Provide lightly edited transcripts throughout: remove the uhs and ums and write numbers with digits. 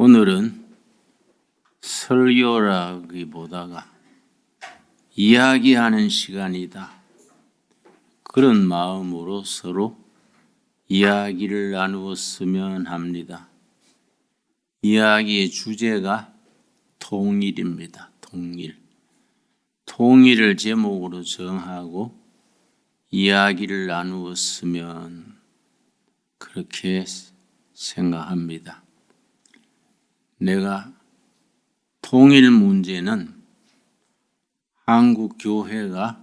오늘은 설교라기보다가 이야기하는 시간이다. 그런 마음으로 서로 이야기를 나누었으면 합니다. 이야기의 주제가 통일입니다. 통일을 제목으로 정하고 이야기를 나누었으면 그렇게 생각합니다. 내가 통일 문제는 한국 교회가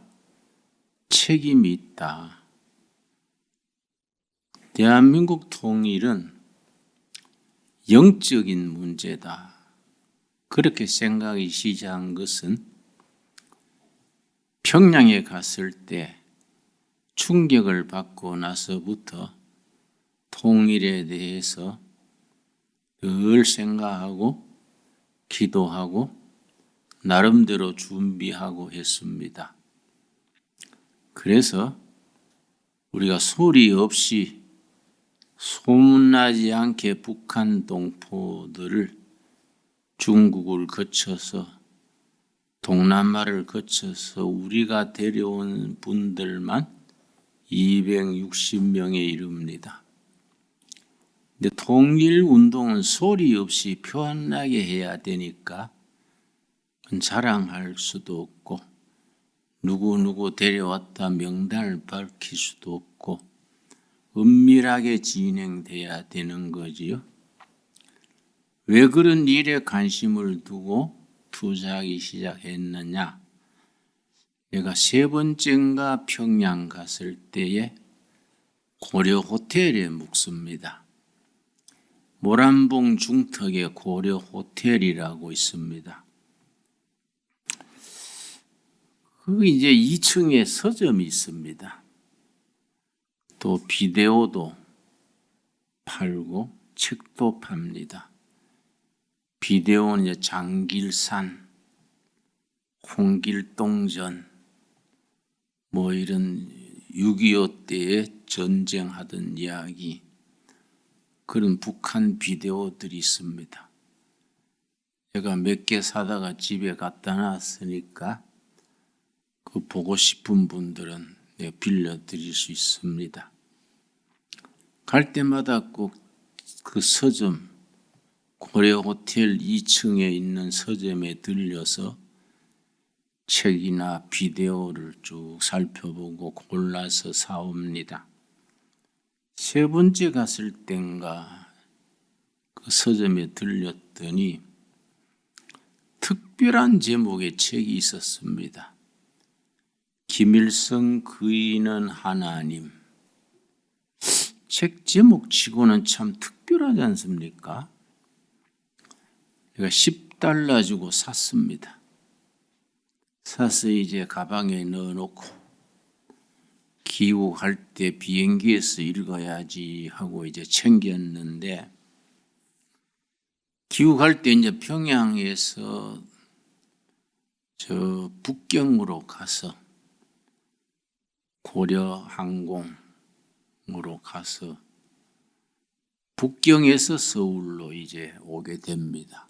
책임이 있다. 대한민국 통일은 영적인 문제다. 그렇게 생각이 시작한 것은 평양에 갔을 때 충격을 받고 나서부터 통일에 대해서 늘 생각하고 기도하고 나름대로 준비하고 했습니다. 그래서 우리가 소리 없이 소문나지 않게 북한 동포들을 중국을 거쳐서 동남아를 거쳐서 우리가 데려온 분들만 260명에 이릅니다. 근데 통일운동은 소리 없이 표현나게 해야 되니까 자랑할 수도 없고 누구 데려왔다 명단을 밝힐 수도 없고 은밀하게 진행돼야 되는 거지요. 왜 그런 일에 관심을 두고 투자하기 시작했느냐? 내가 세 번째인가 평양 갔을 때에 고려 호텔에 묵습니다. 모란봉 중턱에 고려 호텔이라고 있습니다. 거기 이제 2층에 서점이 있습니다. 또 비데오도 팔고 책도 팝니다. 비데오는 이제 장길산, 홍길동전, 뭐 이런 6.25 때에 전쟁하던 이야기, 그런 북한 비데오들이 있습니다. 제가 몇 개 사다가 집에 갖다 놨으니까 그 보고 싶은 분들은 내가 빌려드릴 수 있습니다. 갈 때마다 꼭 그 서점, 고려 호텔 2층에 있는 서점에 들려서 책이나 비데오를 쭉 살펴보고 골라서 사옵니다. 세 번째 갔을 땐가 그 서점에 들렸더니 특별한 제목의 책이 있었습니다. 김일성 그이는 하나님. 책 제목치고는 참 특별하지 않습니까? 제가 10달러 주고 샀습니다. 사서 이제 가방에 넣어놓고 귀국할 때 비행기에서 읽어야지 하고 이제 챙겼는데, 귀국할 때 이제 평양에서 저 북경으로 가서 고려항공으로 가서 북경에서 서울로 이제 오게 됩니다.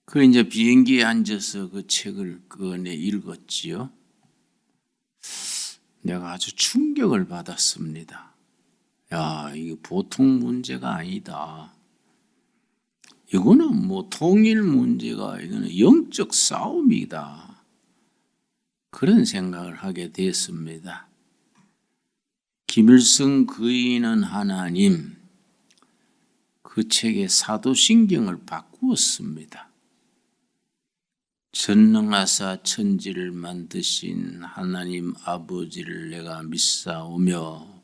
그 이제 비행기에 앉아서 그 책을 꺼내 읽었지요. 내가 아주 충격을 받았습니다. 야, 이게 보통 문제가 아니다. 이거는 뭐 통일 문제가, 이거는 영적 싸움이다. 그런 생각을 하게 됐습니다. 김일성 그이는 하나님, 그 책의 사도신경을 바꾸었습니다. 전능하사 천지를 만드신 하나님 아버지를 내가 믿사오며,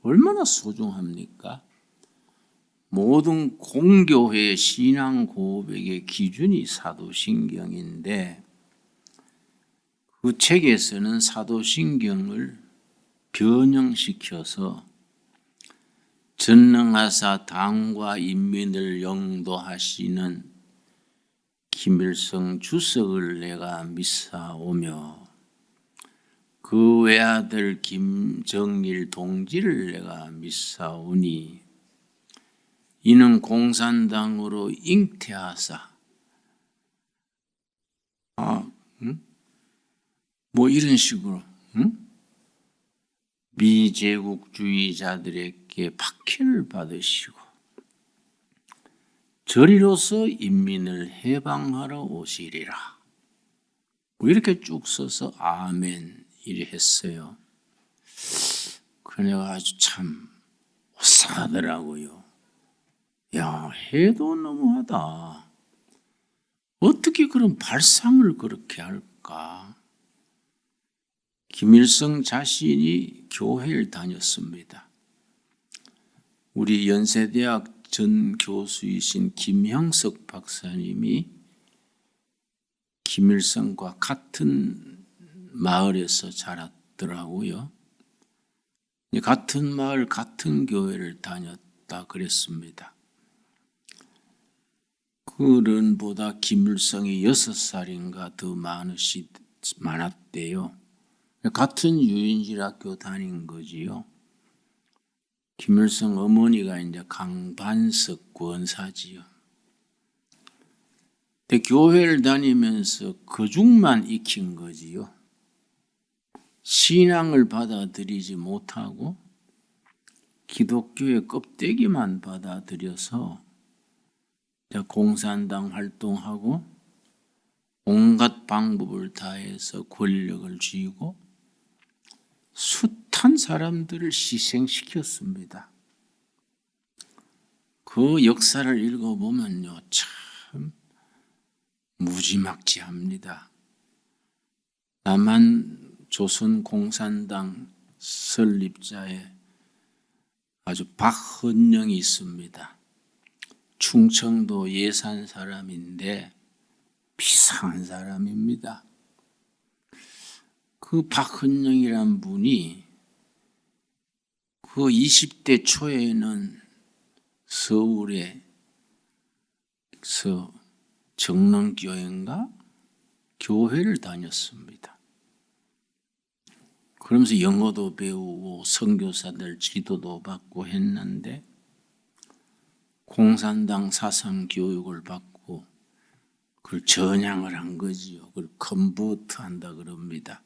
얼마나 소중합니까? 모든 공교회의 신앙 고백의 기준이 사도신경인데, 그 책에서는 사도신경을 변형시켜서 전능하사 당과 인민을 영도하시는 김일성 주석을 내가 믿사오며 그 외아들 김정일 동지를 내가 믿사오니 이는 공산당으로 잉태하사 뭐 이런 식으로 미제국주의자들에게 박해를 받으시고 저리로서 인민을 해방하러 오시리라. 뭐 이렇게 쭉 써서 아멘 이래 했어요. 그래가 아주 참 오싹하더라고요. 야, 해도 너무하다. 어떻게 그런 발상을 그렇게 할까? 김일성 자신이 교회를 다녔습니다. 우리 연세대학 전 교수이신 김형석 박사님이 김일성과 같은 마을에서 자랐더라고요. 같은 마을, 같은 교회를 다녔다 그랬습니다. 그런보다 김일성이 6살인가 더 많았대요. 같은 유인실학교 다닌 거지요. 김일성 어머니가 이제 강반석 권사지요. 근데 교회를 다니면서 거죽만 익힌 거지요. 신앙을 받아들이지 못하고 기독교의 껍데기만 받아들여서 공산당 활동하고 온갖 방법을 다해서 권력을 쥐고 숱한 사람들을 희생시켰습니다. 그 역사를 읽어보면요, 참 무지막지합니다. 남한 조선공산당 설립자에 아주 박헌영이 있습니다. 충청도 예산 사람인데 비상한 사람입니다. 그 박헌영이란 분이 그 20대 초에는 서울에서 정릉교회인가 교회를 다녔습니다. 그러면서 영어도 배우고 선교사들 지도도 받고 했는데 공산당 사상 교육을 받고 그걸 전향을 한 거지요. 그걸 컨버트 한다 그럽니다.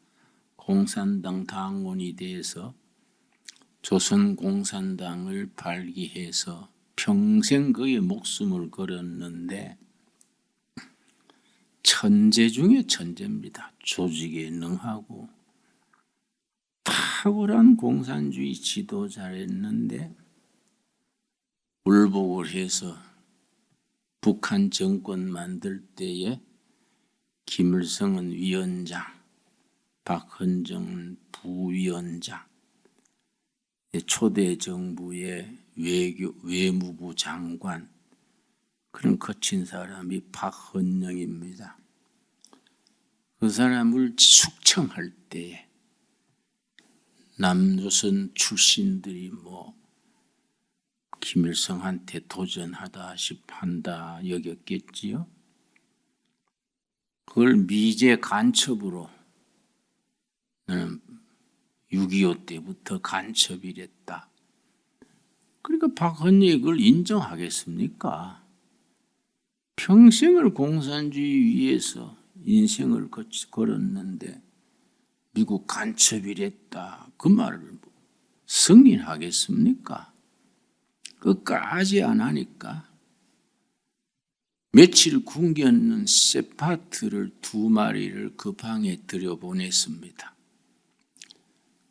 공산당 당원이 돼서 조선공산당을 발기해서 평생 그의 목숨을 걸었는데 천재 중에 천재입니다. 조직에 능하고 탁월한 공산주의 지도자였는데 울복을 해서 북한 정권 만들 때에 김일성은 위원장, 박헌정은 부위원장, 초대 정부의 외무부 장관, 그런 거친 사람이 박헌영입니다. 그 사람을 숙청할 때에 남조선 출신들이 김일성한테 도전한다 여겼겠지요. 그걸 미제 간첩으로 나는 6.25 때부터 간첩이랬다. 그러니까 박헌영이 그걸 인정하겠습니까? 평생을 공산주의 위해서 인생을 걸었는데 미국 간첩이랬다. 그 말을 승인하겠습니까? 끝까지 안 하니까 며칠 굶겼는 세파트를 2마리를 그 방에 들여보냈습니다.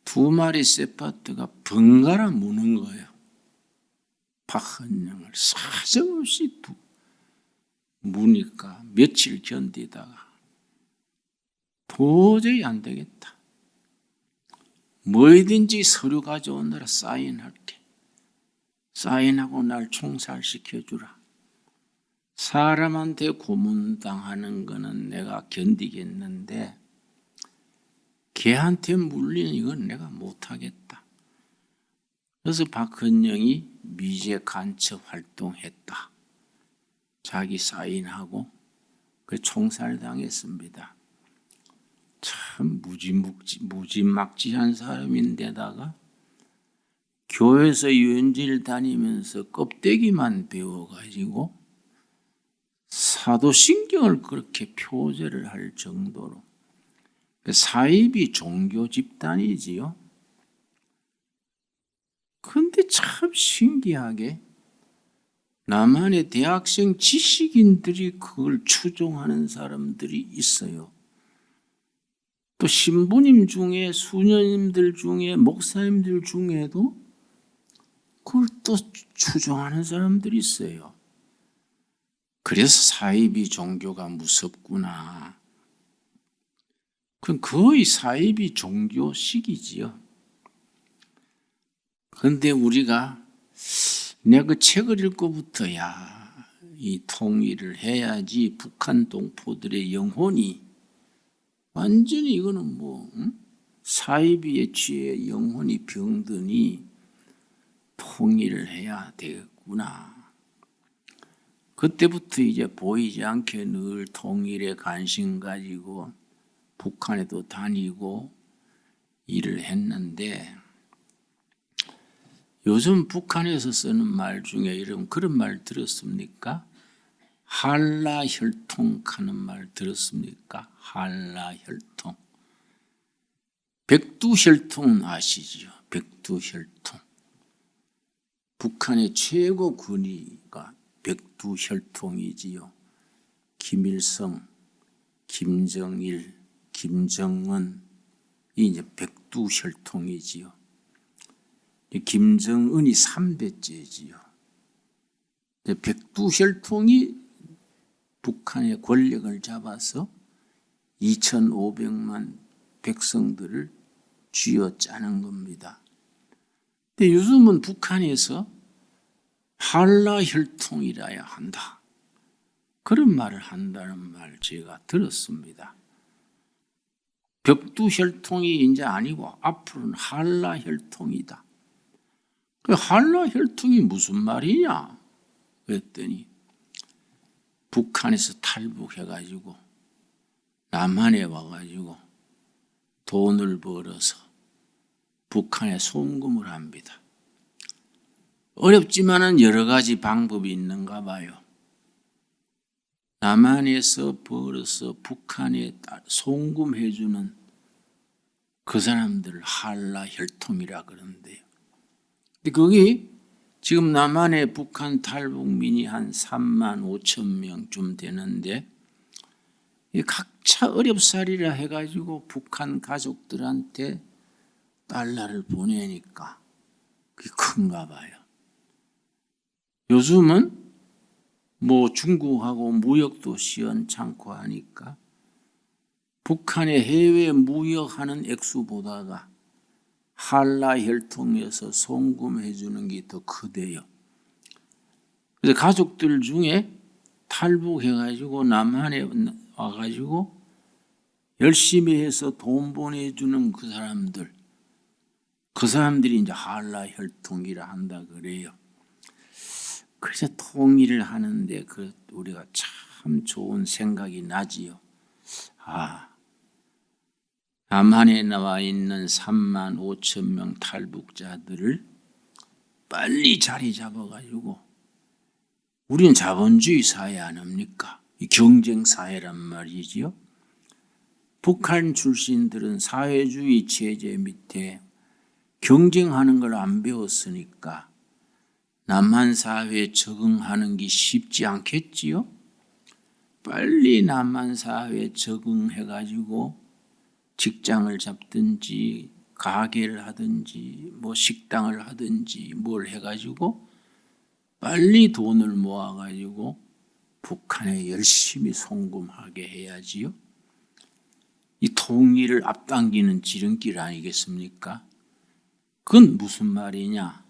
2마리 세파트가 번갈아 무는 거예요. 박헌영을 사정없이 무니까 며칠 견디다가 도저히 안 되겠다. 뭐든지 서류 가져오느라 사인할게. 사인하고 날 총살시켜주라. 사람한테 고문당하는 거는 내가 견디겠는데 걔한테 물리는 이건 내가 못하겠다. 그래서 박헌영이 미제 간첩 활동했다. 자기 사인하고 그 총살당했습니다. 참 무지막지한 사람인데다가 교회에서 유연질 다니면서 껍데기만 배워가지고 사도신경을 그렇게 표제를 할 정도로 사입이 종교 집단이지요. 그런데 참 신기하게 남한의 대학생 지식인들이 그걸 추종하는 사람들이 있어요. 또 신부님 중에, 수녀님들 중에, 목사님들 중에도 그걸 또 추종하는 사람들이 있어요. 그래서 사이비 종교가 무섭구나. 그건 거의 사이비 종교식이지요. 그런데 우리가 내가 그 책을 읽고부터 이 통일을 해야지 북한 동포들의 영혼이 완전히 이거는 사이비에 취해 영혼이 병드니 통일을 해야 되겠구나. 그때부터 이제 보이지 않게 늘 통일에 관심 가지고 북한에도 다니고 일을 했는데 요즘 북한에서 쓰는 말 중에 그런 말 들었습니까? 한라혈통 하는 말 들었습니까? 한라혈통. 백두혈통 아시죠? 백두혈통. 북한의 최고 군의가 백두혈통이지요. 김일성, 김정일, 김정은이 이제 백두혈통이지요. 김정은이 3대째지요. 백두혈통이 북한의 권력을 잡아서 2,500만 백성들을 쥐어짜는 겁니다. 근데 요즘은 북한에서 한라혈통이라야 한다. 그런 말을 한다는 말 제가 들었습니다. 백두혈통이 이제 아니고 앞으로는 한라혈통이다. 그 한라혈통이 무슨 말이냐? 그랬더니 북한에서 탈북해가지고 남한에 와가지고 돈을 벌어서 북한에 송금을 합니다. 어렵지만은 여러 가지 방법이 있는가 봐요. 남한에서 벌어서 북한에 송금해주는 그 사람들을 한라혈통이라 그러는데요. 근데 거기 지금 남한의 북한 탈북민이 한 3만 5천 명쯤 되는데 각자 어렵사리라 해가지고 북한 가족들한테 달러를 보내니까 그게 큰가 봐요. 요즘은 중국하고 무역도 시원찮고 하니까 북한에 해외 무역하는 액수보다가 한라혈통에서 송금해 주는 게 더 크대요. 그래서 가족들 중에 탈북해가지고 남한에 와가지고 열심히 해서 돈 보내주는 그 사람들이 이제 한라혈통이라 한다 그래요. 그래서 통일을 하는데 우리가 참 좋은 생각이 나지요. 남한에 나와 있는 3만 5천 명 탈북자들을 빨리 자리 잡아가지고 우리는 자본주의 사회 아닙니까? 경쟁 사회란 말이지요. 북한 출신들은 사회주의 체제 밑에 경쟁하는 걸 안 배웠으니까 남한 사회에 적응하는 게 쉽지 않겠지요? 빨리 남한 사회에 적응해가지고 직장을 잡든지 가게를 하든지 식당을 하든지 뭘 해가지고 빨리 돈을 모아가지고 북한에 열심히 송금하게 해야지요. 이 통일을 앞당기는 지름길 아니겠습니까? 그건 무슨 말이냐?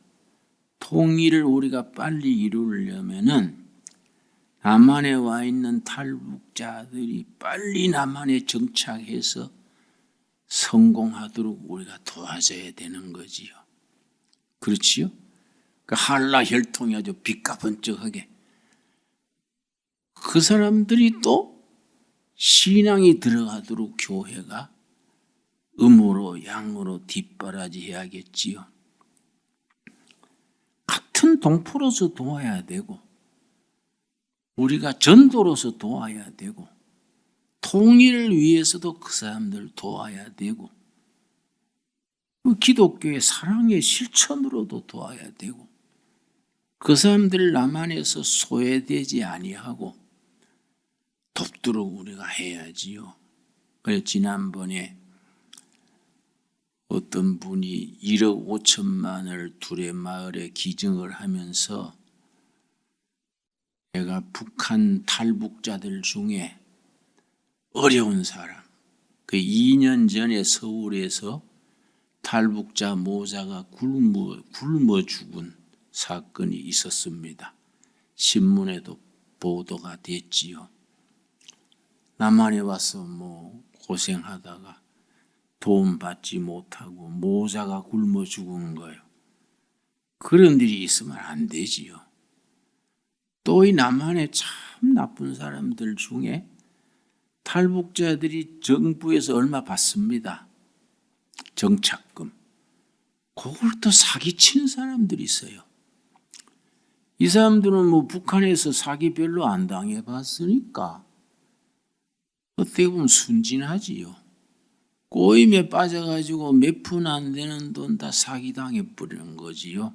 통일을 우리가 빨리 이루려면은 남한에 와 있는 탈북자들이 빨리 남한에 정착해서 성공하도록 우리가 도와줘야 되는 거지요. 그렇지요? 그 한라혈통이 아주 빛가번쩍하게 그 사람들이 또 신앙이 들어가도록 교회가 음으로 양으로 뒷바라지 해야겠지요. 같은 동포로서 도와야 되고 우리가 전도로서 도와야 되고 통일을 위해서도 그 사람들 도와야 되고 기독교의 사랑의 실천으로도 도와야 되고 그 사람들 남한에서 소외되지 아니하고 돕도록 우리가 해야지요. 그래서 지난번에 어떤 분이 1억 5천만을 둘의 마을에 기증을 하면서 내가 북한 탈북자들 중에 어려운 사람, 그 2년 전에 서울에서 탈북자 모자가 굶어 죽은 사건이 있었습니다. 신문에도 보도가 됐지요. 남한에 와서 고생하다가 도움 받지 못하고 모자가 굶어 죽은 거예요. 그런 일이 있으면 안 되지요. 또 이 남한에 참 나쁜 사람들 중에 탈북자들이 정부에서 얼마 받습니다. 정착금. 그걸 또 사기치는 사람들이 있어요. 이 사람들은 북한에서 사기 별로 안 당해봤으니까 어떻게 보면 순진하지요. 꼬임에 빠져가지고 몇 푼 안 되는 돈 다 사기당해 버리는 거지요.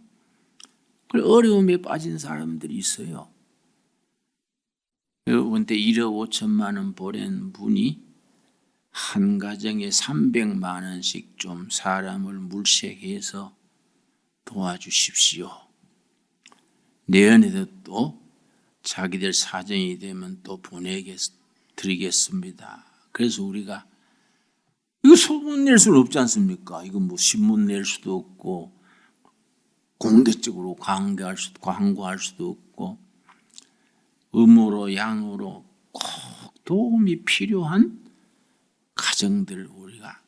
그래 어려움에 빠진 사람들이 있어요. 그런데 1억 5천만 원 보낸 분이 한 가정에 300만 원씩 좀 사람을 물색해서 도와주십시오. 내년에도 또 자기들 사정이 되면 또 드리겠습니다. 그래서 우리가 이거 소문 낼 수는 없지 않습니까? 이거 신문 낼 수도 없고 공개적으로 광고할 수도 없고 음으로 양으로 꼭 도움이 필요한 가정들 우리가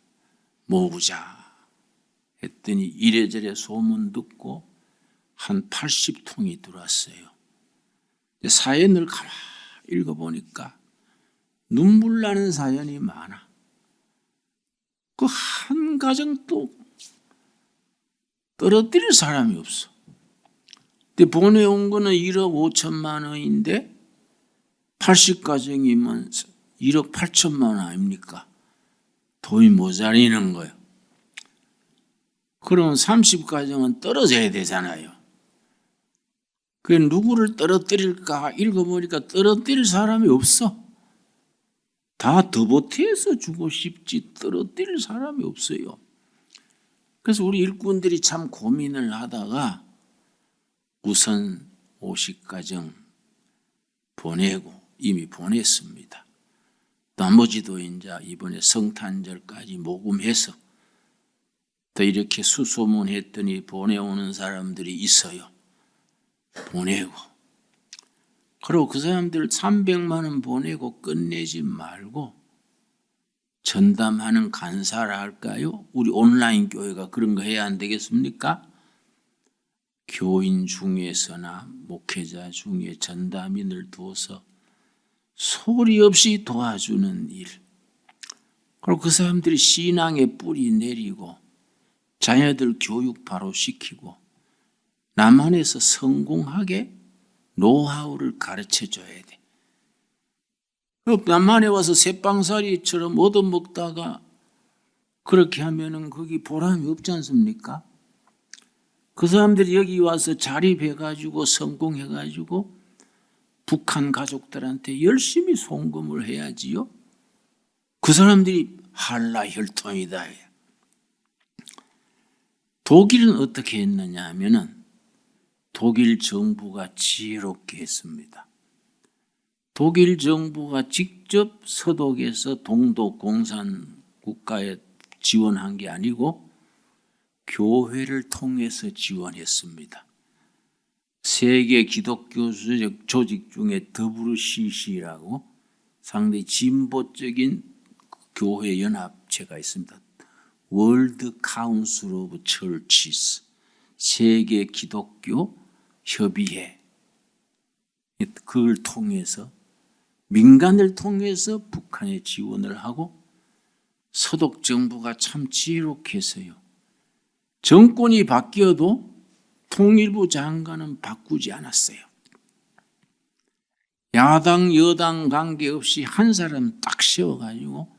모으자 했더니 이래저래 소문 듣고 한 80통이 들어왔어요. 사연을 가만히 읽어보니까 눈물 나는 사연이 많아. 그 한 가정도 떨어뜨릴 사람이 없어. 근데 보내온 거는 1억 5천만 원인데 80가정이면 1억 8천만 원 아닙니까? 돈이 모자라는 거예요. 그러면 30가정은 떨어져야 되잖아요. 그 누구를 떨어뜨릴까 읽어보니까 떨어뜨릴 사람이 없어. 다 더보태서 주고 싶지 떨어뜨릴 사람이 없어요. 그래서 우리 일꾼들이 참 고민을 하다가 우선 50가정 보내고 이미 보냈습니다. 나머지도 이제 이번에 성탄절까지 모금해서 또 이렇게 수소문했더니 보내오는 사람들이 있어요. 보내고 그리고 그 사람들 300만 원 보내고 끝내지 말고 전담하는 간사라 할까요? 우리 온라인 교회가 그런 거 해야 안 되겠습니까? 교인 중에서나 목회자 중에 전담인을 두어서 소리 없이 도와주는 일. 그리고 그 사람들이 신앙의 뿌리 내리고 자녀들 교육 바로 시키고 남한에서 성공하게 노하우를 가르쳐 줘야 돼. 남한에 와서 새빵살이처럼 얻어먹다가 그렇게 하면은 거기 보람이 없지 않습니까? 그 사람들이 여기 와서 자립해가지고 성공해가지고 북한 가족들한테 열심히 송금을 해야지요. 그 사람들이 한라 혈통이다. 독일은 어떻게 했느냐 하면은 독일 정부가 지혜롭게 했습니다. 독일 정부가 직접 서독에서 동독 공산 국가에 지원한 게 아니고 교회를 통해서 지원했습니다. 세계 기독교 조직 중에 WCC라고 상당히 진보적인 교회 연합체가 있습니다. 월드 카운슬 오브 처치스, 세계 기독교 협의회. 그걸 통해서 민간을 통해서 북한에 지원을 하고 서독 정부가 참 지혜롭게 했어요. 정권이 바뀌어도 통일부 장관은 바꾸지 않았어요. 야당 여당 관계없이 한 사람 딱 세워가지고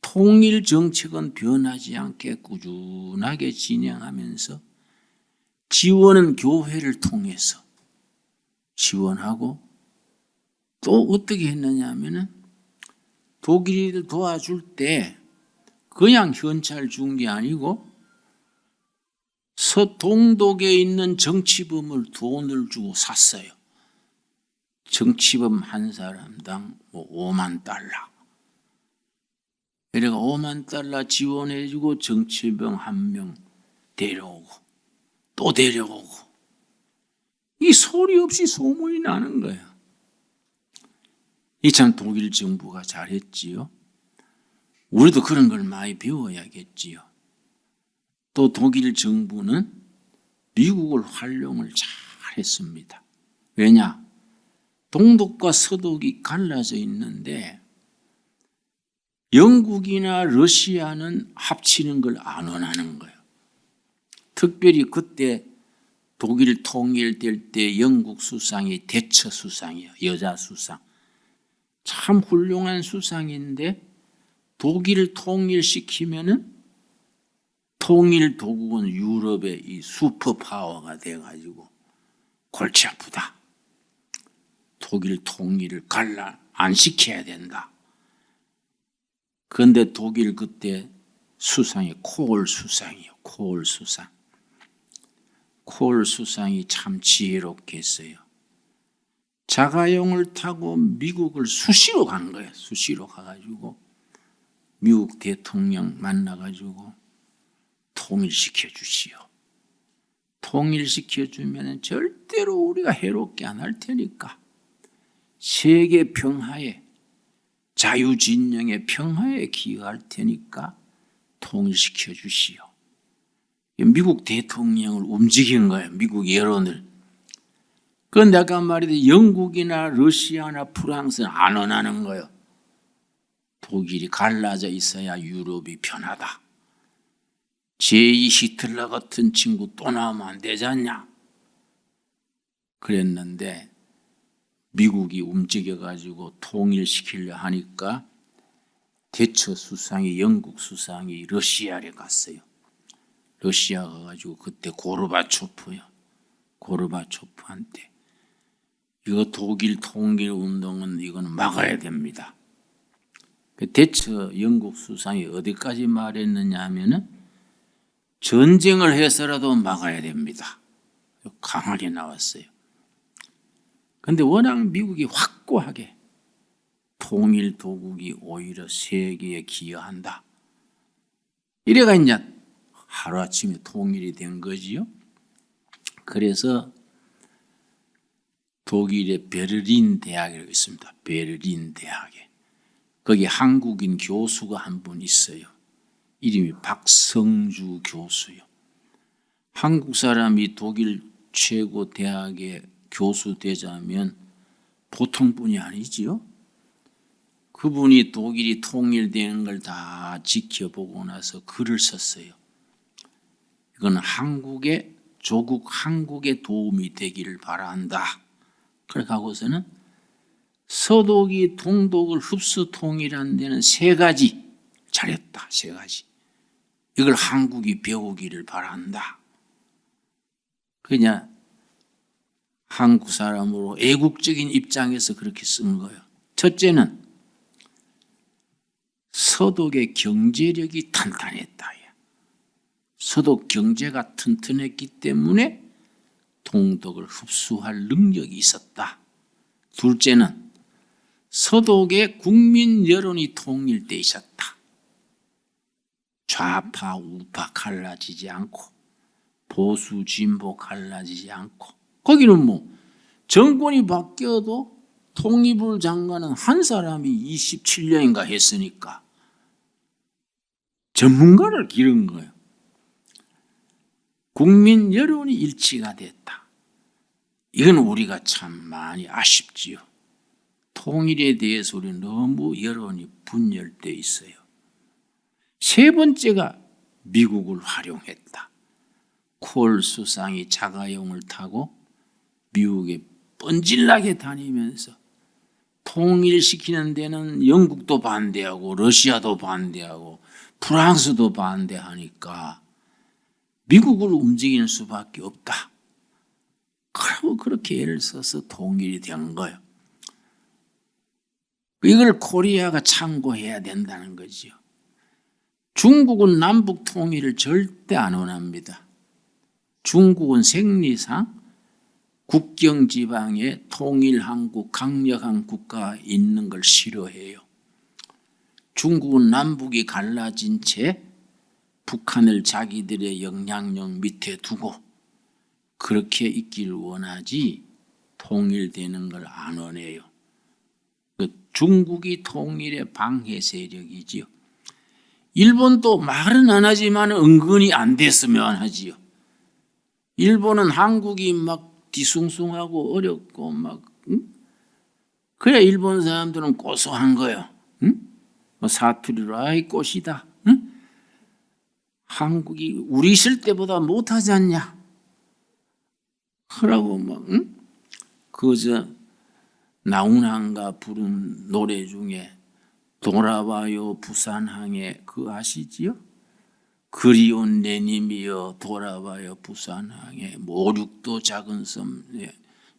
통일 정책은 변하지 않게 꾸준하게 진행하면서 지원은 교회를 통해서 지원하고, 또 어떻게 했느냐 하면은 독일을 도와줄 때 그냥 현찰 준 게 아니고 서동독에 있는 정치범을 돈을 주고 샀어요. 정치범 한 사람당 5만 달러. 그러니까 5만 달러 지원해주고 정치범 한 명 데려오고 또 데려오고, 이 소리 없이 소문이 나는 거예요. 이 참 독일 정부가 잘했지요. 우리도 그런 걸 많이 배워야겠지요. 또 독일 정부는 미국을 활용을 잘했습니다. 왜냐? 동독과 서독이 갈라져 있는데 영국이나 러시아는 합치는 걸 안 원하는 거예요. 특별히 그때 독일 통일될 때 영국 수상이 대처 수상이에요. 여자 수상. 참 훌륭한 수상인데 독일을 통일시키면은 통일 도국은 유럽의 이 슈퍼파워가 돼가지고 골치 아프다. 독일 통일을 안 시켜야 된다. 그런데 독일 그때 수상이 콜 수상이에요. 콜 수상. 콜 수상이 참 지혜롭게 했어요. 자가용을 타고 미국을 수시로 간 거예요. 수시로 가가지고 미국 대통령 만나가지고 통일시켜 주시오. 통일시켜 주면 절대로 우리가 해롭게 안 할 테니까 세계 평화에, 자유진영의 평화에 기여할 테니까 통일시켜 주시오. 미국 대통령을 움직인 거예요. 미국 여론을. 그런데 아까 말했듯이 영국이나 러시아나 프랑스는 안 원하는 거예요. 독일이 갈라져 있어야 유럽이 편하다. 제2 히틀러 같은 친구 또 나오면 안 되지 않냐? 그랬는데 미국이 움직여가지고 통일시키려 하니까 대처 수상이, 영국 수상이 러시아에 갔어요. 러시아 가가지고 그때 고르바초프요. 고르바초프한테 이거 독일 통일 운동은 이거는 막아야 됩니다. 대처 영국 수상이 어디까지 말했느냐 하면은 전쟁을 해서라도 막아야 됩니다. 강하게 나왔어요. 그런데 워낙 미국이 확고하게 통일 도국이 오히려 세계에 기여한다. 이래가 이제 하루아침에 통일이 된 거지요. 그래서 독일의 베를린 대학이라고 있습니다. 베를린 대학에. 거기 한국인 교수가 한 분 있어요. 이름이 박성주 교수요. 한국 사람이 독일 최고 대학의 교수 되자면 보통 분이 아니지요. 그분이 독일이 통일되는 걸 다 지켜보고 나서 글을 썼어요. 이건 한국의 조국 한국에 도움이 되기를 바란다. 그렇게 하고서는 서독이 동독을 흡수 통일한 데는 3가지 잘했다. 3가지. 이걸 한국이 배우기를 바란다. 그냥 한국 사람으로 애국적인 입장에서 그렇게 쓴 거예요. 첫째는 서독의 경제력이 탄탄했다. 서독 경제가 튼튼했기 때문에 동독을 흡수할 능력이 있었다. 둘째는 서독의 국민 여론이 통일돼 있었다. 좌파 우파 갈라지지 않고 보수 진보 갈라지지 않고, 거기는 뭐 정권이 바뀌어도 통일부 장관은 한 사람이 27년인가 했으니까 전문가를 기른 거예요. 국민 여론이 일치가 됐다. 이건 우리가 참 많이 아쉽지요. 통일에 대해서 우리는 너무 여론이 분열되어 있어요. 3번째가 미국을 활용했다. 콜 수상이 자가용을 타고 미국에 뻔질나게 다니면서 통일시키는 데는 영국도 반대하고 러시아도 반대하고 프랑스도 반대하니까 미국을 움직이는 수밖에 없다. 그리고 그렇게 애를 써서 통일이 된 거예요. 이걸 코리아가 참고해야 된다는 거죠. 중국은 남북 통일을 절대 안 원합니다. 중국은 생리상 국경 지방에 통일한국, 강력한 국가가 있는 걸 싫어해요. 중국은 남북이 갈라진 채 북한을 자기들의 영향력 밑에 두고 그렇게 있기를 원하지 통일되는 걸 안 원해요. 중국이 통일의 방해 세력이지요. 일본도 말은 안 하지만 은근히 안 됐으면 하지요. 일본은 한국이 막 뒤숭숭하고 어렵고 막 그래 일본 사람들은 고소한 거예요. 사투리로 아이 꽃이다. 한국이 우리 있을 때보다 못하지 않냐? 그러고 막 그저 나훈아가 부른 노래 중에 돌아와요 부산항에 그 아시지요? 그리운 내님이여 돌아와요 부산항에 모륙도 작은 섬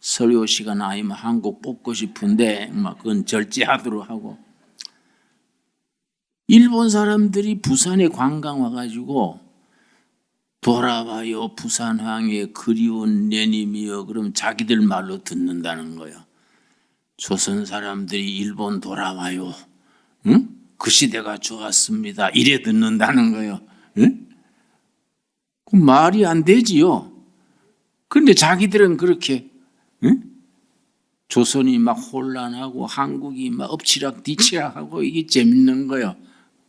설교 시간 아니면 한국 뽑고 싶은데 막 그건 절제하도록 하고 일본 사람들이 부산에 관광 와가지고 돌아와요 부산항에 그리운 내님이여 그러면 자기들 말로 듣는다는 거예요. 조선 사람들이 일본 돌아와요. 그 시대가 좋았습니다. 이래 듣는다는 거예요. 그 말이 안 되지요. 그런데 자기들은 그렇게 조선이 막 혼란하고 한국이 막 엎치락 뒤치락하고 이게 재밌는 거예요.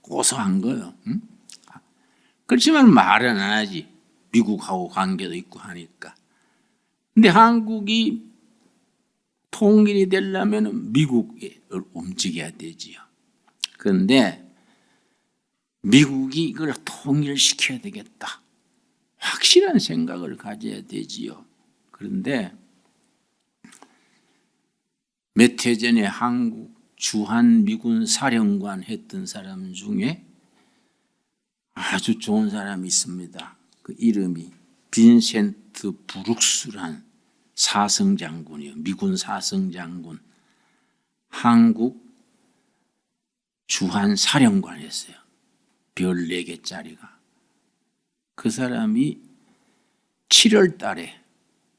고소한 거예요. 그렇지만 말은 안 하지. 미국하고 관계도 있고 하니까. 근데 한국이 통일이 되려면 미국에 움직여야 되지요. 그런데 미국이 이걸 통일시켜야 되겠다. 확실한 생각을 가져야 되지요. 그런데 몇 해 전에 한국 주한 미군 사령관 했던 사람 중에 아주 좋은 사람이 있습니다. 그 이름이 빈센트 브룩스란 사성장군이요. 미군 사성장군. 한국 주한 사령관 했어요. 별 4개짜리가. 그 사람이 7월 달에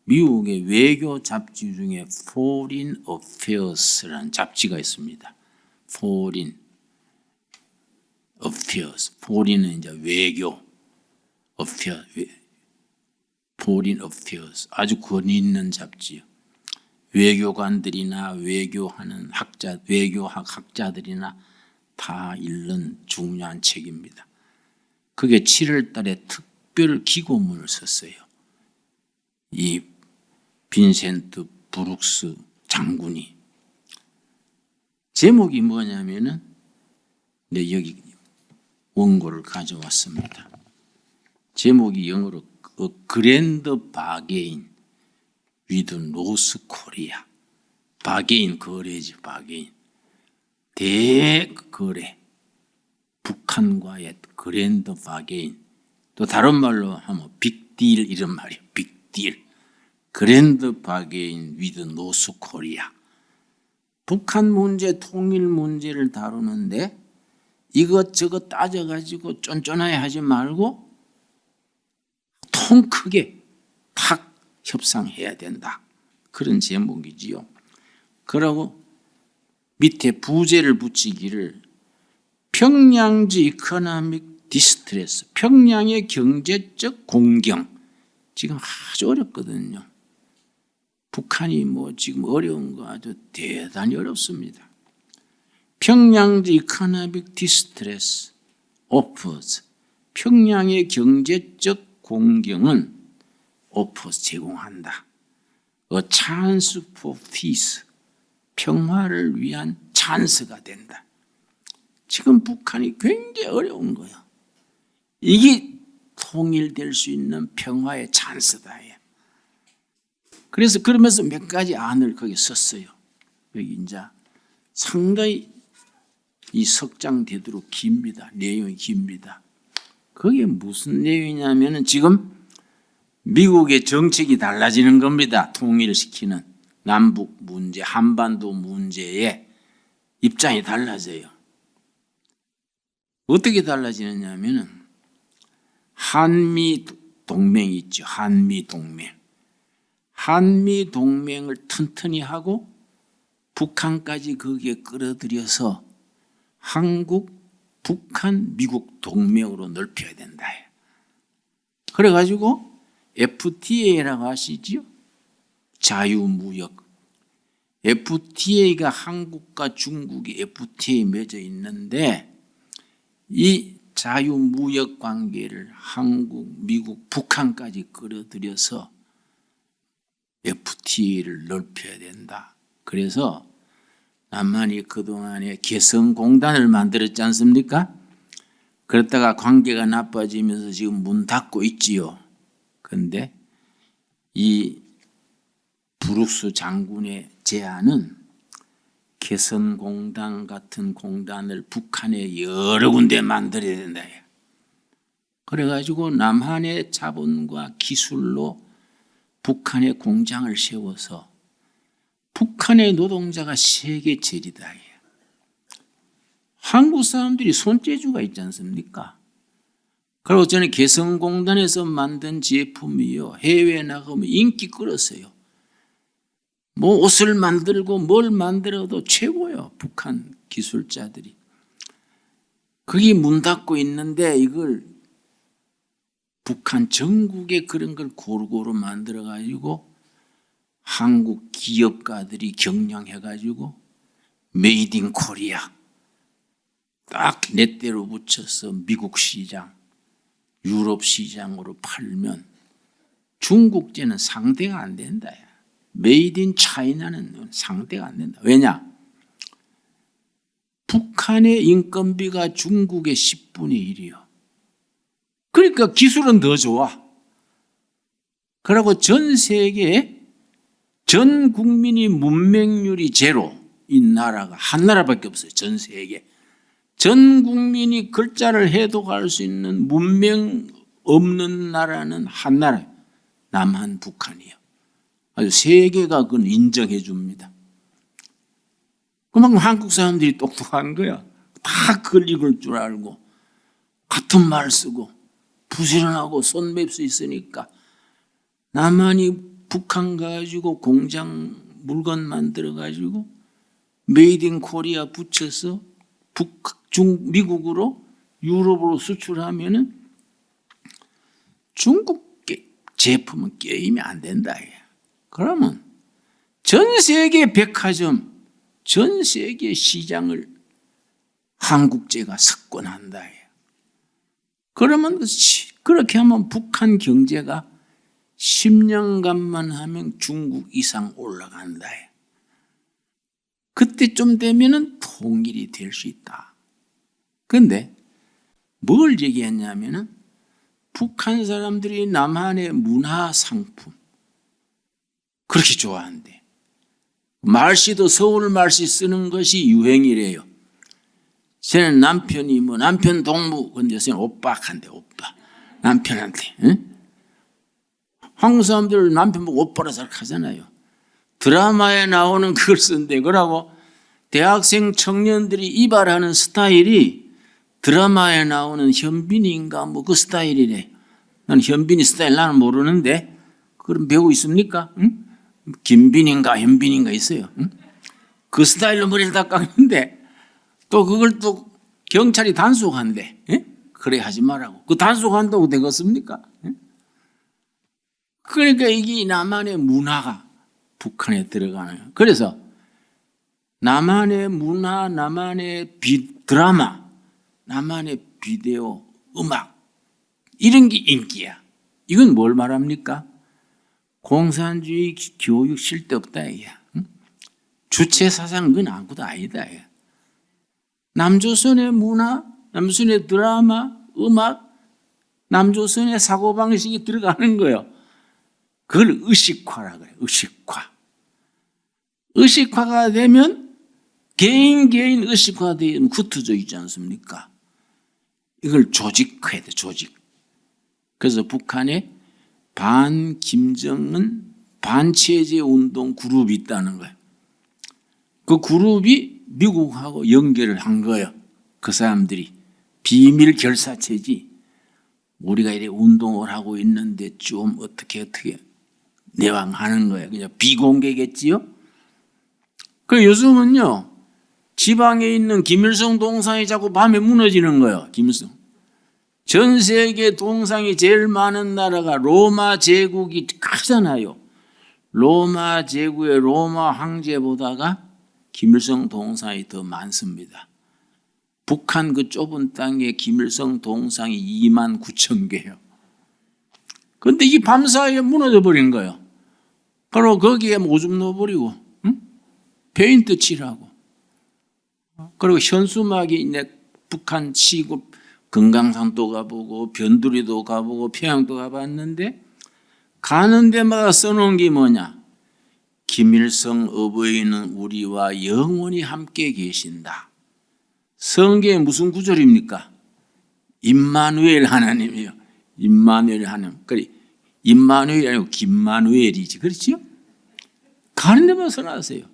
미국의 외교 잡지 중에 Foreign Affairs라는 잡지가 있습니다. Foreign Affairs. Foreign은 이제 외교. Foreign Affairs. 아주 권위 있는 잡지요. 외교관들이나 외교하는 외교학 학자들이나 다 읽는 중요한 책입니다. 그게 7월 달에 특별 기고문을 썼어요. 이 빈센트 브룩스 장군이. 제목이 뭐냐면은 여기 원고를 가져왔습니다. 제목이 영어로 그랜드 바게인 위드 노스 코리아. 바게인 거래지 바게인. 대거래. 북한과의 그랜드 바게인. 또 다른 말로 하면 빅딜 이런 말이에요. 빅딜. 그랜드 바게인 위드 노스 코리아. 북한 문제, 통일 문제를 다루는데 이것저것 따져가지고 쫀쫀하게 하지 말고 통 크게 탁 협상해야 된다. 그런 제목이지요. 그러고 밑에 부제를 붙이기를 평양지 이코노믹 디스트레스, 평양의 경제적 공경. 지금 아주 어렵거든요. 북한이 지금 어려운 거 아주 대단히 어렵습니다. 평양지 이코노믹 디스트레스 오퍼스. 평양의 경제적 공경은 오퍼스 제공한다. A chance for peace. 평화를 위한 찬스가 된다. 지금 북한이 굉장히 어려운 거예요. 이게 통일될 수 있는 평화의 찬스다. 그래서 그러면서 몇 가지 안을 거기 썼어요. 여기 이제 상당히 이 석장 되도록 깁니다. 내용이 깁니다. 그게 무슨 내용이냐면은 지금 미국의 정책이 달라지는 겁니다. 통일시키는 남북 문제, 한반도 문제에 입장이 달라져요. 어떻게 달라지느냐면은 한미 동맹이 있죠. 한미 동맹. 한미 동맹을 튼튼히 하고 북한까지 거기에 끌어들여서 한국, 북한, 미국 동맹으로 넓혀야 된다. 그래가지고 FTA라고 아시죠? 자유무역. FTA가 한국과 중국이 FTA 맺어 있는데 이 자유무역 관계를 한국, 미국, 북한까지 끌어들여서 FTA를 넓혀야 된다. 그래서 남한이 그동안에 개성공단을 만들었지 않습니까? 그러다가 관계가 나빠지면서 지금 문 닫고 있지요. 그런데 이 브룩스 장군의 제안은 개성공단 같은 공단을 북한에 여러 군데 만들어야 된다. 그래가지고 남한의 자본과 기술로 북한의 공장을 세워서 북한의 노동자가 세계 제일이다. 한국 사람들이 손재주가 있지 않습니까? 그리고 저는 개성공단에서 만든 제품이요, 해외에 나가면 인기 끌었어요. 뭐 옷을 만들고 뭘 만들어도 최고예요. 북한 기술자들이. 그게 문 닫고 있는데 이걸 북한 전국에 그런 걸 고루고루 만들어 가지고 한국 기업가들이 경영해 가지고 메이드 인 코리아 딱 내 대로 붙여서 미국 시장, 유럽 시장으로 팔면 중국제는 상대가 안 된다. 메이드 인 차이나는 상대가 안 된다. 왜냐? 북한의 인건비가 중국의 10분의 1이요. 그러니까 기술은 더 좋아. 그리고 전 세계에 전 국민이 문맹률이 제로인 나라가 한 나라밖에 없어요. 전 세계. 전 국민이 글자를 해독할 수 있는 문명 없는 나라는 한 나라예요. 남한, 북한이요. 아주 세계가 그건 인정해 줍니다. 그만큼 한국 사람들이 똑똑한 거야. 다 글 읽을 줄 알고 같은 말 쓰고 부지런하고 손맵수 있으니까 남한이 북한 가지고 공장 물건 만들어 가지고 메이드 인 코리아 붙여서 미국으로 유럽으로 수출하면은 중국 제품은 게임이 안 된다. 그러면 전 세계 백화점, 전 세계 시장을 한국제가 석권한다. 그러면 그렇게 하면 북한 경제가 10년간만 하면 중국 이상 올라간다. 그때쯤 되면은 통일이 될 수 있다. 그런데 뭘 얘기했냐면은 북한 사람들이 남한의 문화 상품 그렇게 좋아한대. 말씨도 서울 말씨 쓰는 것이 유행이래요. 저는 남편이 남편 동무, 근데 요새는 오빠 한대, 오빠. 남편한테. 응? 한국 사람들 남편 보고 오빠라 생각하잖아요. 드라마에 나오는 그걸 쓴대. 그러고 대학생 청년들이 이발하는 스타일이 드라마에 나오는 현빈인가 뭐 그 스타일이래. 난 현빈이 스타일 나는 모르는데 그럼 배우고 있습니까? 응? 김빈인가 현빈인가 있어요. 응? 그 스타일로 머리를 다 깎는데 또 그걸 또 경찰이 단속한대. 예? 그래 하지 말라고. 그 단속한다고 되겠습니까? 예? 그러니까 이게 남한의 문화가 북한에 들어가는 거예요. 그래서 남한의 문화, 남한의 드라마, 남한의 비디오, 음악 이런 게 인기야. 이건 뭘 말합니까? 공산주의 교육 쓸데없다. 응? 주체 사상 그건 아무것도 아니다. 남조선의 문화, 남조선의 드라마, 음악 남조선의 사고방식이 들어가는 거예요. 그걸 의식화라 그래요. 의식화. 의식화가 되면 개인 의식화되면 흩어져 있지 않습니까? 이걸 조직화해야 돼. 조직. 그래서 북한에 반 김정은 반체제 운동 그룹이 있다는 거예요. 그 그룹이 미국하고 연결을 한 거예요. 그 사람들이 비밀 결사체지. 우리가 이래 운동을 하고 있는데 좀 어떻게 내왕하는 거예요. 그냥 비공개겠지요. 그 요즘은요 지방에 있는 김일성 동상이 자꾸 밤에 무너지는 거예요. 김일성. 전 세계 동상이 제일 많은 나라가 로마 제국이 크잖아요. 로마 제국의 로마 황제보다가 김일성 동상이 더 많습니다. 북한 그 좁은 땅에 김일성 동상이 2만 9천 개예요. 그런데 이게 밤사이에 무너져 버린 거예요. 그리고 거기에 오줌 넣어버리고 페인트 칠하고 그리고 현수막이 이제 북한 시국 금강산도 가보고 변두리도 가보고 평양도 가봤는데 가는 데마다 써놓은 게 뭐냐? 김일성 어버이는 우리와 영원히 함께 계신다. 성경에 무슨 구절입니까? 임마누엘 하나님이요. 임마누엘 하나님. 그래, 임마누엘이 아니고 김마누엘이지. 그렇지요? 가는 데마다 써놨어요.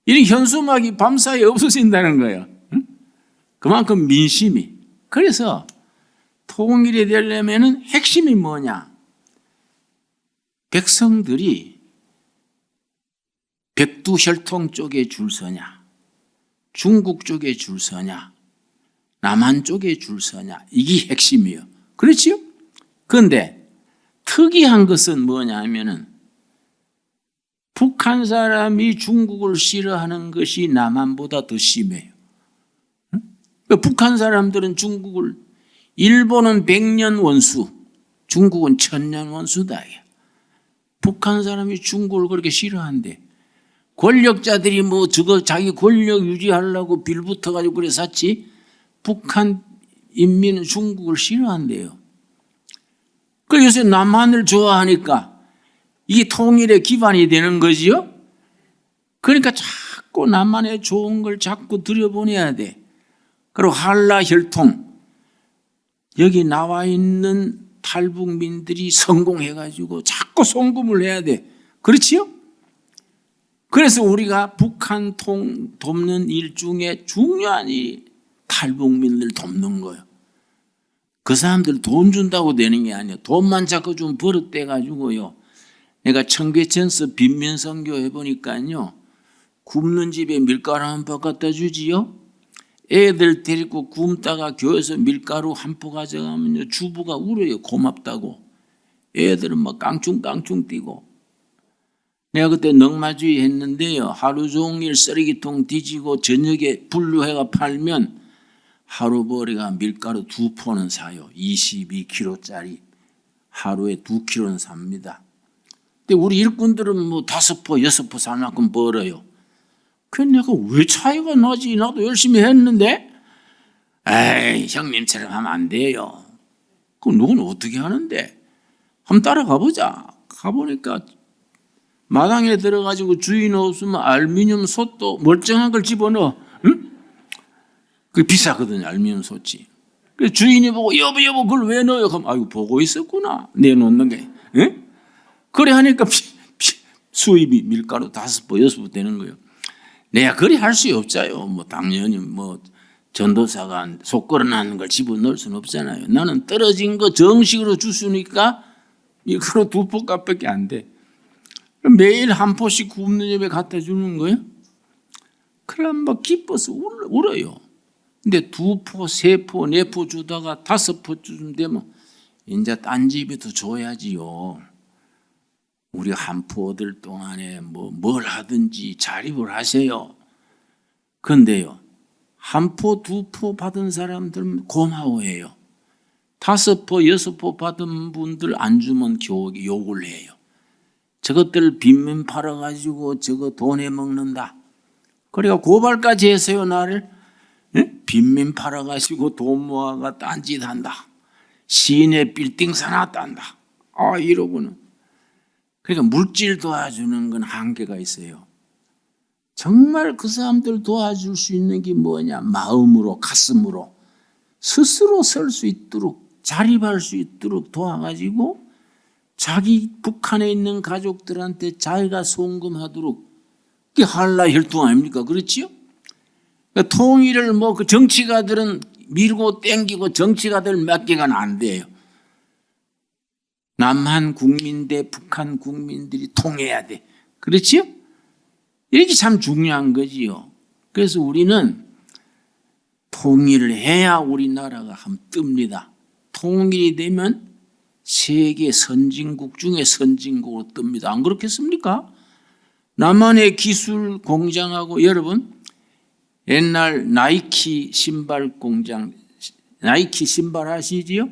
이런 현수막이 밤사이에 없어진다는 거예요. 응? 그만큼 민심이. 그래서 통일이 되려면 핵심이 뭐냐? 백성들이 백두혈통 쪽에 줄 서냐, 중국 쪽에 줄 서냐, 남한 쪽에 줄 서냐, 이게 핵심이에요. 그렇지요? 그런데 특이한 것은 뭐냐 하면은 북한 사람이 중국을 싫어하는 것이 남한보다 더 심해요. 북한 사람들은 중국을, 일본은 100년 원수, 중국은 1000년 원수다. 북한 사람이 중국을 그렇게 싫어한대. 권력자들이 뭐 저거 자기 권력 유지하려고 빌붙어가지고 그래 샀지, 북한 인민은 중국을 싫어한대요. 그 요새 남한을 좋아하니까 이게 통일의 기반이 되는 거지요. 그러니까 자꾸 남한의 좋은 걸 자꾸 들여보내야 돼. 그리고 한라 혈통, 여기 나와 있는 탈북민들이 성공해가지고 자꾸 송금을 해야 돼. 그렇지요? 그래서 우리가 북한 돕는 일 중에 중요한 일이 탈북민들 돕는 거예요. 그 사람들 돈 준다고 되는 게 아니에요. 돈만 자꾸 좀 버릇돼가지고요. 내가 청계천서 빈민선교 해보니까요, 굶는 집에 밀가루 한 포 갖다 주지요. 애들 데리고 굶다가 교회에서 밀가루 한 포 가져가면요, 주부가 울어요. 고맙다고. 애들은 막 깡충깡충 뛰고. 내가 그때 넉마주의 했는데요, 하루 종일 쓰레기통 뒤지고 저녁에 분류해가 팔면 하루벌이가 밀가루 2포는 사요. 22kg짜리 하루에 2kg는 삽니다. 근데 우리 일꾼들은 뭐 5포, 6포 살 만큼 벌어요. 그래서 내가 왜 차이가 나지? 나도 열심히 했는데. 에이, 형님처럼 하면 안 돼요. 그럼 누구는 어떻게 하는데? 한번 따라가 보자. 가보니까 마당에 들어가지고 주인 없으면 알루미늄 솥도 멀쩡한 걸 집어넣어. 응? 그게 비싸거든요, 알루미늄 솥이. 그래서 주인이 보고 여보 그걸 왜 넣어요? 그럼 아이고 보고 있었구나. 내놓는 게. 응? 그래 하니까 수입이 밀가루 5포, 6포 되는 거예요. 내가 그리 할 수 없자요. 뭐 당연히 뭐 전도사가 속 끓여놨는 걸 집어넣을 수는 없잖아요. 나는 떨어진 거 정식으로 주시니까 이거로 2포 값밖에 안 돼. 매일 한 포씩 굽는 집에 갖다 주는 거예요. 그럼 막 기뻐서 울어요. 근데 2포, 3포, 4포 주다가 5포 주면 이제 딴 집에도 줘야지요. 우리 한 포 얻을 동안에 뭘 하든지 자립을 하세요. 그런데요, 한 포, 2포 받은 사람들은 고마워해요. 5포, 6포 받은 분들 안 주면 욕을 해요. 저것들 빈민 팔아가지고 저거 돈에 먹는다. 그러니까 고발까지 했어요, 나를. 빈민 팔아가지고 돈 모아가 딴짓한다. 시내 빌딩 사놨단다. 이러고는. 그러니까 물질 도와주는 건 한계가 있어요. 정말 그 사람들 도와줄 수 있는 게 뭐냐? 마음으로, 가슴으로 스스로 설 수 있도록, 자립할 수 있도록 도와가지고 자기 북한에 있는 가족들한테 자기가 송금하도록, 그게 한라 혈통 아닙니까? 그렇지요? 그러니까 통일을 그 정치가들은 밀고 땡기고 정치가들 몇 개가 안 돼요. 남한 국민 대 북한 국민들이 통해야 돼. 그렇지요? 이게 참 중요한 거지요. 그래서 우리는 통일을 해야 우리나라가 한번 뜹니다. 통일이 되면 세계 선진국 중에 선진국으로 뜹니다. 안 그렇겠습니까? 남한의 기술 공장하고, 여러분 옛날 나이키 신발 공장, 나이키 신발 아시지요?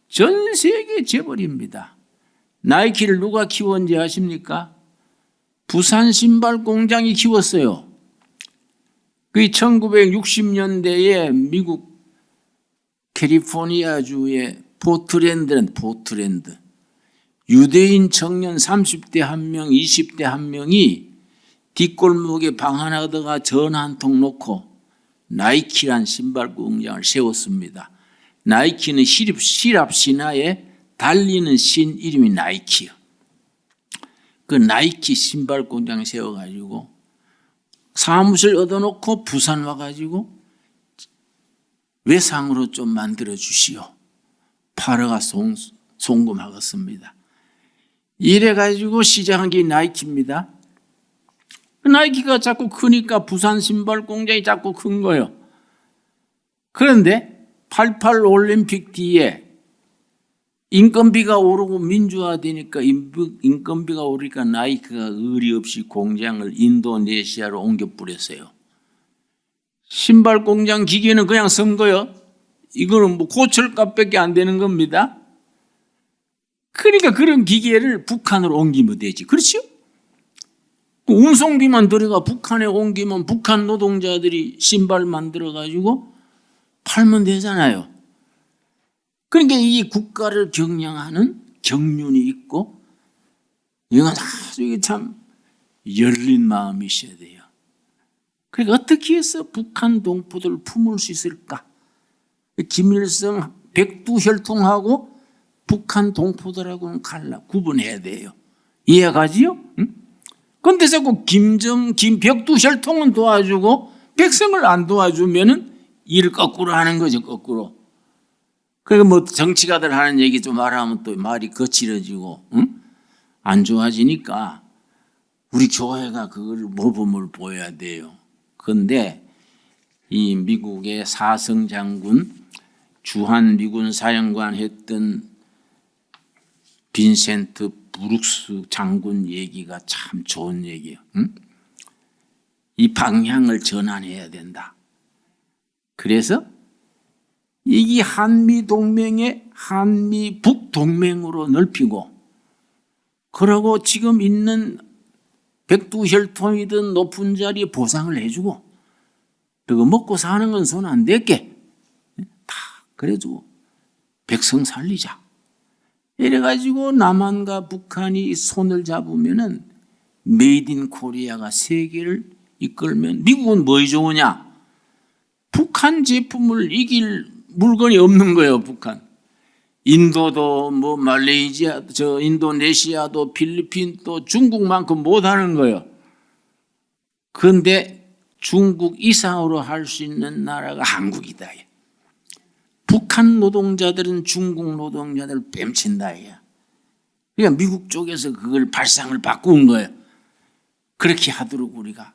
전 세계 재벌입니다. 나이키를 누가 키웠는지 아십니까? 부산 신발 공장이 키웠어요. 그 1960년대에 미국 캘리포니아주의 포트랜드 유대인 청년 30대 1명, 20대 1명이 뒷골목에 방 하나 얻어가 전 한 통 놓고 나이키란 신발 공장을 세웠습니다. 나이키는 시랍 신화에 달리는 신 이름이 나이키요. 그 나이키 신발 공장 세워가지고 사무실 얻어놓고 부산 와가지고 외상으로 좀 만들어 주시오. 팔아가 송금하겠습니다. 이래가지고 시작한 게 나이키입니다. 나이키가 자꾸 크니까 부산 신발 공장이 자꾸 큰 거예요. 그런데 88 올림픽 뒤에 인건비가 오르고 민주화되니까, 인건비가 오르니까 나이키가 의리 없이 공장을 인도네시아로 옮겨 뿌렸어요. 신발 공장 기계는 그냥 쓴 거요. 이거는 고철값밖에 안 되는 겁니다. 그러니까 그런 기계를 북한으로 옮기면 되지. 그렇죠? 운송비만 들어가 북한에 옮기면 북한 노동자들이 신발 만들어가지고 팔면 되잖아요. 그러니까 이 국가를 경영하는 경륜이 있고, 이건 아주 참 열린 마음이 있어야 돼요. 그러니까 어떻게 해서 북한 동포들을 품을 수 있을까? 김일성 백두혈통하고 북한 동포들하고는 구분해야 돼요. 이해가지요? 그런데 자꾸 백두혈통은 도와주고 백성을 안 도와주면은 일을 거꾸로 하는 거죠, 거꾸로. 그러니까 정치가들 하는 얘기 좀 말하면 또 말이 거칠어지고, 안 좋아지니까 우리 교회가 그걸 모범을 보여야 돼요. 그런데 이 미국의 사성 장군, 주한 미군 사령관 했던 빈센트 브룩스 장군 얘기가 참 좋은 얘기예요. 이 방향을 전환해야 된다. 그래서 이게 한미 동맹의 한미 북동맹으로 넓히고, 그러고 지금 있는 백두혈통이든 높은 자리에 보상을 해주고, 그리고 먹고 사는 건 손 안 댈게 다 그래도 백성 살리자. 이래가지고 남한과 북한이 손을 잡으면은 메이드 인 코리아가 세계를 이끌면, 미국은 뭐이 좋으냐? 북한 제품을 이길 물건이 없는 거예요, 북한. 인도도 말레이시아, 인도네시아도 필리핀도 중국만큼 못하는 거예요. 그런데 중국 이상으로 할 수 있는 나라가 한국이다. 북한 노동자들은 중국 노동자들을 뺨친다. 그러니까 미국 쪽에서 그걸 발상을 바꾼 거예요. 그렇게 하도록 우리가.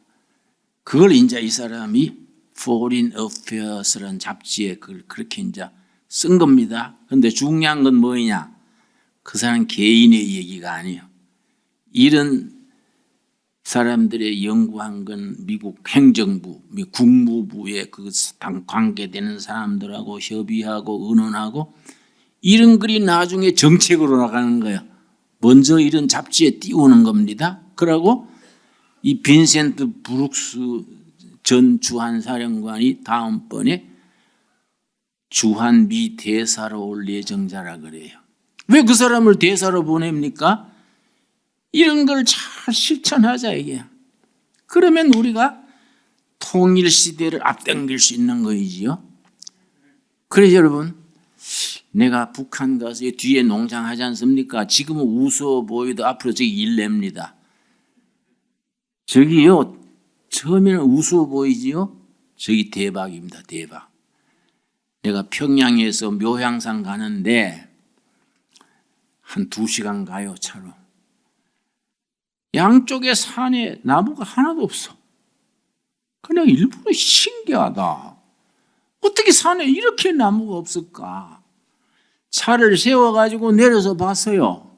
그걸 이제 이 사람이 Foreign Affairs라는 잡지에 그걸 그렇게 이제 쓴 겁니다. 그런데 중요한 건 뭐냐? 그 사람 개인의 얘기가 아니에요. 이런 사람들의 연구한 건 미국 행정부, 국무부에 그 관계되는 사람들하고 협의하고 의논하고, 이런 글이 나중에 정책으로 나가는 거예요. 먼저 이런 잡지에 띄우는 겁니다. 그러고 이 빈센트 브룩스 전 주한 사령관이 다음번에 주한 미 대사로 올 예정자라 그래요. 왜 그 사람을 대사로 보냅니까? 이런 걸 잘 실천하자 이게. 그러면 우리가 통일 시대를 앞당길 수 있는 거이지요. 그래서 여러분, 내가 북한 가서 뒤에 농장 하지 않습니까? 지금은 우스워 보여도 앞으로 저기 일 냅니다. 저기요, 처음에는 우스워 보이지요? 저기 대박입니다, 대박. 내가 평양에서 묘향산 가는데 한 2시간 가요, 차로. 양쪽에 산에 나무가 하나도 없어. 그냥 일부러 신기하다. 어떻게 산에 이렇게 나무가 없을까? 차를 세워가지고 내려서 봤어요.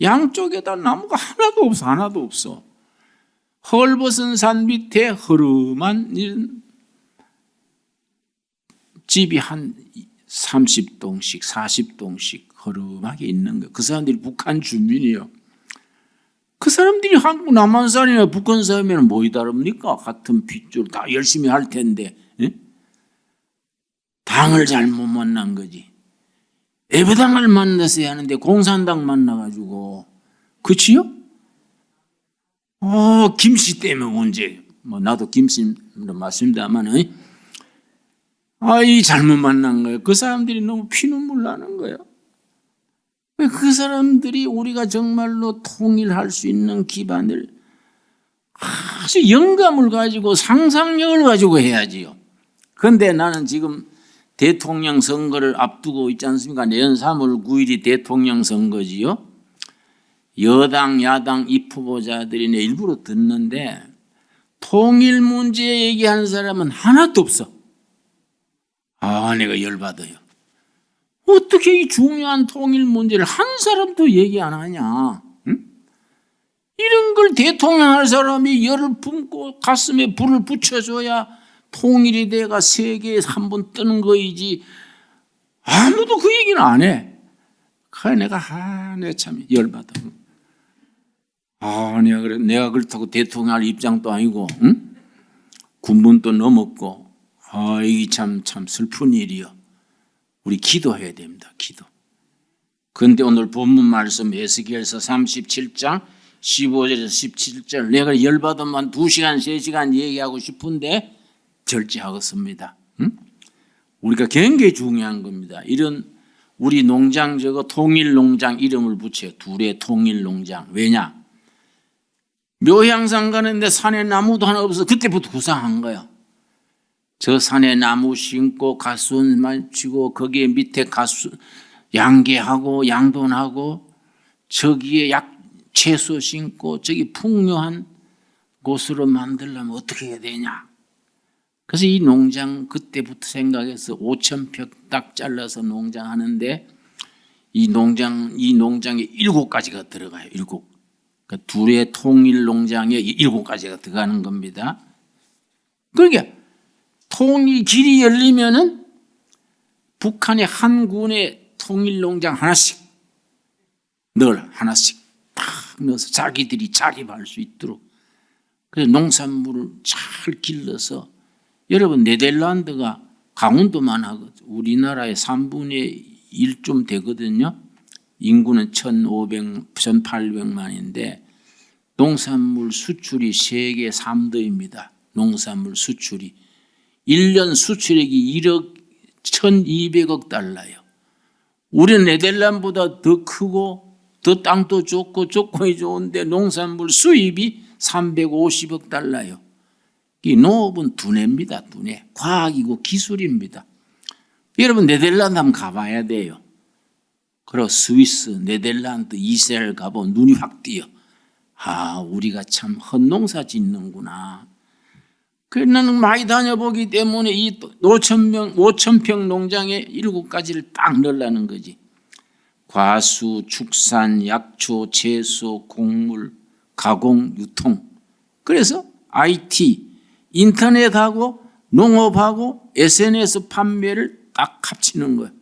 양쪽에다 나무가 하나도 없어, 하나도 없어. 헐벗은 산 밑에 허름한 이런 집이 한 30동씩, 40동씩 허름하게 있는 거예요. 그 사람들이 북한 주민이에요. 그 사람들이 한국 남한산이나 북한 사람이면 뭐이 다릅니까? 같은 핏줄 다 열심히 할 텐데, 예? 당을 잘못 만난 거지. 애부당을 만났어야 하는데 공산당 만나가지고, 그치요? 김씨 때문에 문제. 나도 김씨 맞습니다만, 이 잘못 만난 거예요. 그 사람들이 너무 피눈물 나는 거예요. 그 사람들이 우리가 정말로 통일할 수 있는 기반을 아주 영감을 가지고 상상력을 가지고 해야지요. 그런데 나는 지금 대통령 선거를 앞두고 있지 않습니까? 내년 3월 9일이 대통령 선거지요. 여당, 야당 입 후보자들이 내 일부러 듣는데 통일 문제 얘기하는 사람은 하나도 없어. 내가 열받아요. 어떻게 이 중요한 통일 문제를 한 사람도 얘기 안 하냐? 응? 이런 걸 대통령 할 사람이 열을 품고 가슴에 불을 붙여줘야 통일이 돼가 세계에 한번 뜨는 거이지. 아무도 그 얘기는 안 해. 그래 내가 참 열받아. 내가 그렇다고 대통령 할 입장도 아니고, 응? 군문도 넘었고, 이게 참 슬픈 일이요. 우리 기도해야 됩니다. 기도. 그런데 오늘 본문 말씀 에스겔서 37장 15절에서 17절 내가 열받으면 2시간 3시간 얘기하고 싶은데 절제하겠습니다. 응? 우리가 굉장히 중요한 겁니다. 이런 우리 농장 저거 통일농장 이름을 붙여요. 둘의 통일농장. 왜냐? 묘향산 가는데 산에 나무도 하나 없어서 그때부터 구상한 거야. 저 산에 나무 심고 가수원 맞추고 거기에 밑에 양계하고 양돈하고 저기에 채소 심고 저기 풍요한 곳으로 만들려면 어떻게 해야 되냐. 그래서 이 농장 그때부터 생각해서 5,000평 딱 잘라서 농장 하는데 이 농장에 7가지가 들어가요. 7. 그러니까 둘의 통일 농장에 7가지가 들어가는 겁니다. 그러니까 통일 길이 열리면은 북한의 한 군에 통일 농장 하나씩 딱 넣어서 자기들이 자립할 수 있도록 그래서 농산물을 잘 길러서 여러분 네덜란드가 강원도만 하거든요. 우리나라의 3분의 1좀 되거든요. 인구는 1,800만인데 농산물 수출이 세계 3등입니다. 농산물 수출이. 1년 수출액이 1,200억 달러예요. 우리는 네덜란드보다 더 크고 더 땅도 좋고 조건이 좋은데 농산물 수입이 350억 달러예요. 이 농업은 두뇌입니다. 두뇌. 과학이고 기술입니다. 여러분 네덜란드 한번 가봐야 돼요. 그리고 스위스, 네덜란드, 이스라엘 가보면 눈이 확 띄어. 우리가 참 헛농사 짓는구나. 그래서 나는 많이 다녀보기 때문에 이 5,000평 농장에 7가지를 딱 넣으려는 거지. 과수, 축산, 약초, 채소, 곡물, 가공, 유통. 그래서 IT, 인터넷하고 농업하고 SNS 판매를 딱 합치는 거예요.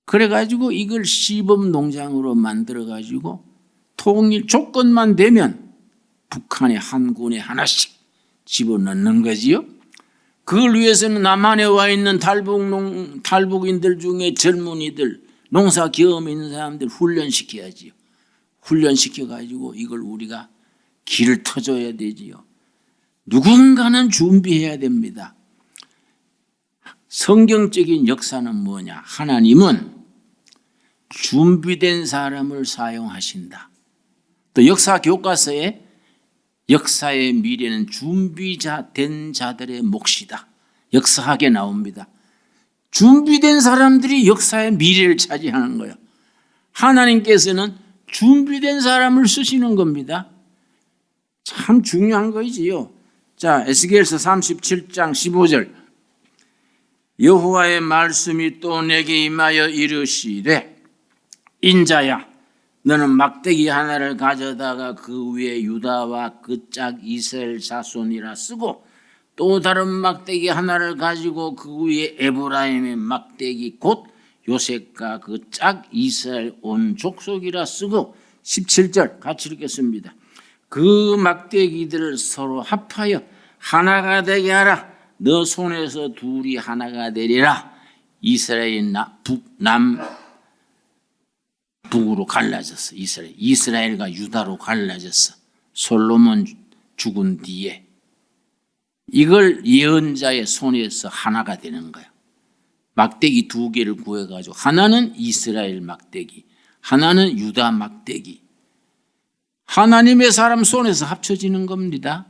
그래가지고 이걸 시범 농장으로 만들어가지고 통일 조건만 되면 북한의 한 군에 하나씩 집어넣는 거지요. 그걸 위해서는 남한에 와 있는 탈북인들 중에 젊은이들, 농사 경험 있는 사람들 훈련시켜야지요. 훈련시켜가지고 이걸 우리가 길을 터줘야 되지요. 누군가는 준비해야 됩니다. 성경적인 역사는 뭐냐? 하나님은 준비된 사람을 사용하신다. 또 역사 교과서에 역사의 미래는 준비된 자들의 몫이다. 역사학에 나옵니다. 준비된 사람들이 역사의 미래를 차지하는 거예요. 하나님께서는 준비된 사람을 쓰시는 겁니다. 참 중요한 거지요. 자, 에스겔서 37장 15절. 여호와의 말씀이 또 내게 임하여 이르시되 인자야 너는 막대기 하나를 가져다가 그 위에 유다와 그 짝 이스라엘 자손이라 쓰고 또 다른 막대기 하나를 가지고 그 위에 에브라임의 막대기 곧 요셉과 그 짝 이스라엘 온 족속이라 쓰고 17절 같이 읽겠습니다. 그 막대기들을 서로 합하여 하나가 되게 하라. 너 손에서 둘이 하나가 되리라. 이스라엘이 북으로 갈라졌어. 이스라엘과 유다로 갈라졌어. 솔로몬 죽은 뒤에 이걸 예언자의 손에서 하나가 되는 거예요. 막대기 두 개를 구해가지고 하나는 이스라엘 막대기, 하나는 유다 막대기. 하나님의 사람 손에서 합쳐지는 겁니다.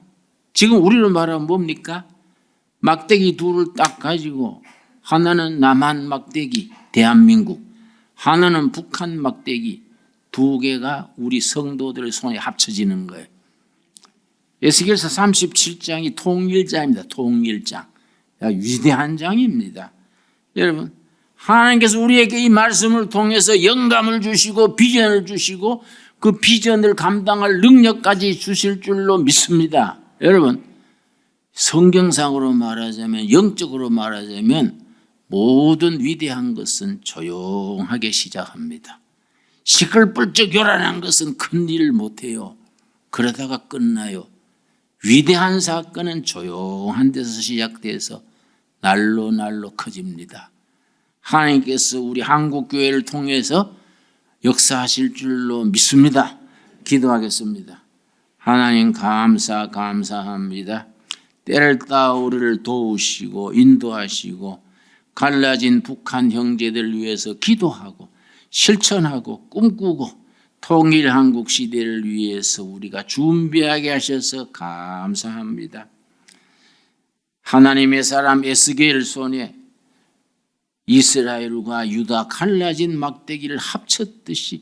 지금 우리로 말하면 뭡니까? 막대기 둘을 딱 가지고 하나는 남한 막대기, 대한민국, 하나는 북한 막대기, 두 개가 우리 성도들의 손에 합쳐지는 거예요. 에스겔서 37장이 통일장입니다. 통일장. 위대한 장입니다. 여러분, 하나님께서 우리에게 이 말씀을 통해서 영감을 주시고 비전을 주시고 그 비전을 감당할 능력까지 주실 줄로 믿습니다. 여러분, 성경상으로 말하자면, 영적으로 말하자면 모든 위대한 것은 조용하게 시작합니다. 시끌불적 요란한 것은 큰 일을 못해요. 그러다가 끝나요. 위대한 사건은 조용한 데서 시작돼서 날로 커집니다. 하나님께서 우리 한국교회를 통해서 역사하실 줄로 믿습니다. 기도하겠습니다. 하나님 감사합니다. 때를 따라 우리를 도우시고 인도하시고 갈라진 북한 형제들 위해서 기도하고 실천하고 꿈꾸고 통일 한국 시대를 위해서 우리가 준비하게 하셔서 감사합니다. 하나님의 사람 에스겔 손에 이스라엘과 유다 갈라진 막대기를 합쳤듯이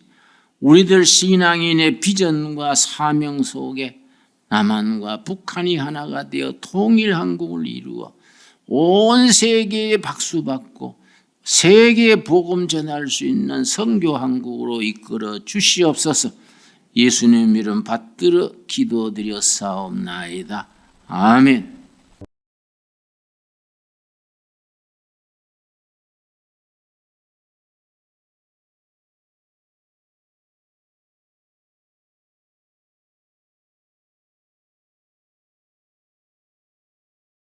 우리들 신앙인의 비전과 사명 속에 남한과 북한이 하나가 되어 통일 한국을 이루어 온 세계에 박수받고 세계에 복음 전할 수 있는 선교 한국으로 이끌어 주시옵소서. 예수님 이름 받들어 기도드렸사옵나이다. 아멘.